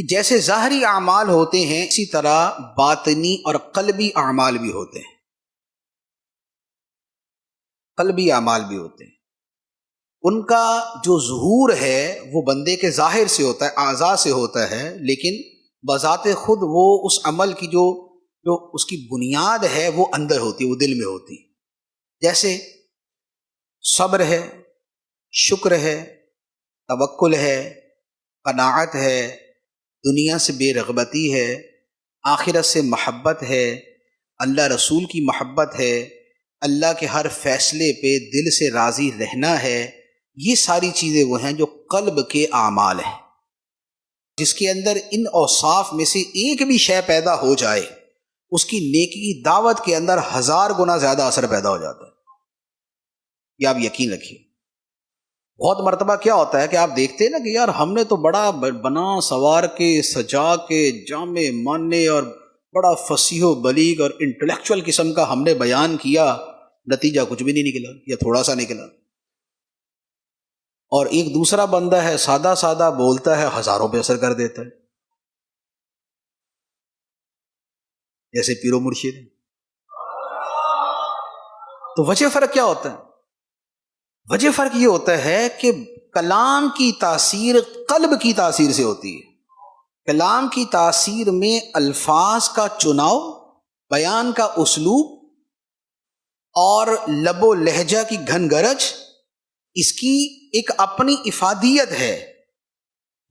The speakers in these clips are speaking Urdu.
کہ جیسے ظاہری اعمال ہوتے ہیں اسی طرح باطنی اور قلبی اعمال بھی ہوتے ہیں، قلبی اعمال بھی ہوتے ہیں۔ ان کا جو ظہور ہے وہ بندے کے ظاہر سے ہوتا ہے، اعضاء سے ہوتا ہے، لیکن بذات خود وہ اس عمل کی جو اس کی بنیاد ہے وہ اندر ہوتی ہے، وہ دل میں ہوتی ہے۔ جیسے صبر ہے، شکر ہے، توکل ہے، قناعت ہے، دنیا سے بے رغبتی ہے، آخرت سے محبت ہے، اللہ رسول کی محبت ہے، اللہ کے ہر فیصلے پہ دل سے راضی رہنا ہے۔ یہ ساری چیزیں وہ ہیں جو قلب کے اعمال ہیں۔ جس کے اندر ان اوصاف میں سے ایک بھی شے پیدا ہو جائے، اس کی نیکی کی دعوت کے اندر 1000 گنا زیادہ اثر پیدا ہو جاتا ہے۔ یہ آپ یقین رکھیے۔ بہت مرتبہ کیا ہوتا ہے کہ آپ دیکھتے ہیں نا کہ یار ہم نے تو بڑا بنا سوار کے سجا کے جامع ماننے اور بڑا فصیح و بلیغ اور انٹلیکچوئل قسم کا ہم نے بیان کیا، نتیجہ کچھ بھی نہیں نکلا یا تھوڑا سا نکلا۔ اور ایک دوسرا بندہ ہے سادہ سادہ بولتا ہے، ہزاروں پہ اثر کر دیتا ہے، جیسے پیر و مرشد۔ تو وجہ فرق کیا ہوتا ہے؟ وجہ فرق یہ ہوتا ہے کہ کلام کی تاثیر قلب کی تاثیر سے ہوتی ہے۔ کلام کی تاثیر میں الفاظ کا چناؤ، بیان کا اسلوب اور لب و لہجہ کی گھن گرج، اس کی ایک اپنی افادیت ہے،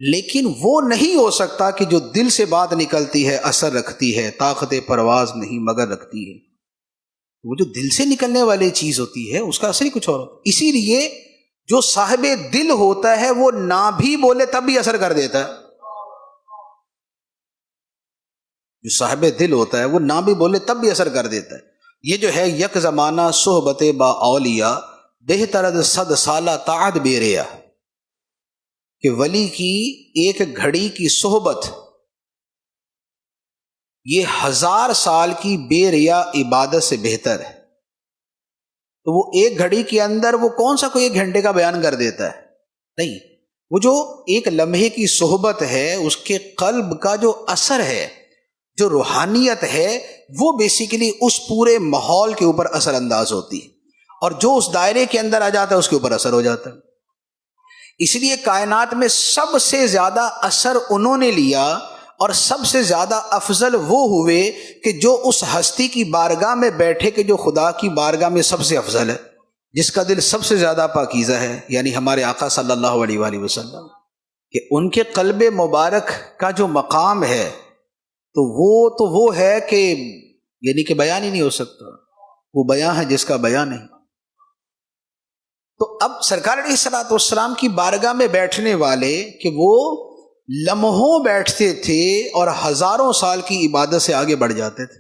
لیکن وہ نہیں ہو سکتا کہ جو دل سے بات نکلتی ہے اثر رکھتی ہے، طاقت پرواز نہیں مگر رکھتی ہے۔ وہ جو دل سے نکلنے والی چیز ہوتی ہے اس کا اثر ہی کچھ اور ہوتا ہے۔ اسی لیے جو صاحب دل ہوتا ہے وہ نہ بھی بولے تب بھی اثر کر دیتا ہے۔ جو صاحب دل ہوتا ہے وہ نہ بھی بولے تب بھی اثر کر دیتا ہے۔ یہ جو ہے یک زمانہ صحبت با اولیاء بہترد 100 سالہ طاعت بے ریا، کہ ولی کی ایک گھڑی کی صحبت یہ 1000 سال کی بے ریا عبادت سے بہتر ہے۔ تو وہ ایک گھڑی کے اندر وہ کون سا کوئی 1 گھنٹے کا بیان کر دیتا ہے؟ نہیں، وہ جو ایک لمحے کی صحبت ہے اس کے قلب کا جو اثر ہے، جو روحانیت ہے، وہ بیسیکلی اس پورے ماحول کے اوپر اثر انداز ہوتی ہے، اور جو اس دائرے کے اندر آ جاتا ہے اس کے اوپر اثر ہو جاتا ہے۔ اس لیے کائنات میں سب سے زیادہ اثر انہوں نے لیا اور سب سے زیادہ افضل وہ ہوئے کہ جو اس ہستی کی بارگاہ میں بیٹھے کہ جو خدا کی بارگاہ میں سب سے افضل ہے، جس کا دل سب سے زیادہ پاکیزہ ہے، یعنی ہمارے آقا صلی اللہ علیہ وآلہ وسلم، کہ ان کے قلب مبارک کا جو مقام ہے تو وہ ہے کہ یعنی کہ بیان ہی نہیں ہو سکتا۔ وہ بیان ہے جس کا بیان نہیں۔ تو اب سرکار علیہ الصلوۃ والسلام کی بارگاہ میں بیٹھنے والے کہ وہ لمحوں بیٹھتے تھے اور 1000 سال کی عبادت سے آگے بڑھ جاتے تھے۔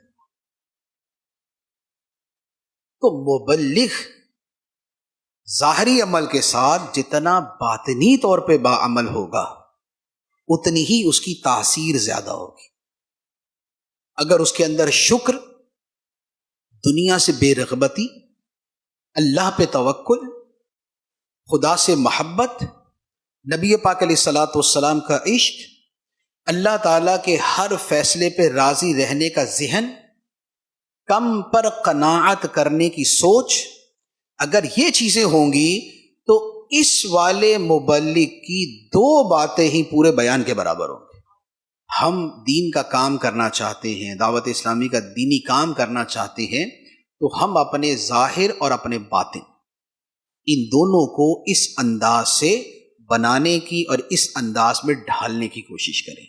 تو مبلغ ظاہری عمل کے ساتھ جتنا باطنی طور پہ باعمل ہوگا اتنی ہی اس کی تاثیر زیادہ ہوگی۔ اگر اس کے اندر شکر، دنیا سے بے رغبتی، اللہ پہ توکل، خدا سے محبت، نبی پاک علیہ الصلوۃ والسلام کا عشق، اللہ تعالیٰ کے ہر فیصلے پہ راضی رہنے کا ذہن، کم پر قناعت کرنے کی سوچ، اگر یہ چیزیں ہوں گی تو اس والے مبلغ کی 2 باتیں ہی پورے بیان کے برابر ہوں گی۔ ہم دین کا کام کرنا چاہتے ہیں، دعوت اسلامی کا دینی کام کرنا چاہتے ہیں، تو ہم اپنے ظاہر اور اپنے باطن ان دونوں کو اس انداز سے بنانے کی اور اس انداز میں ڈھالنے کی کوشش کریں۔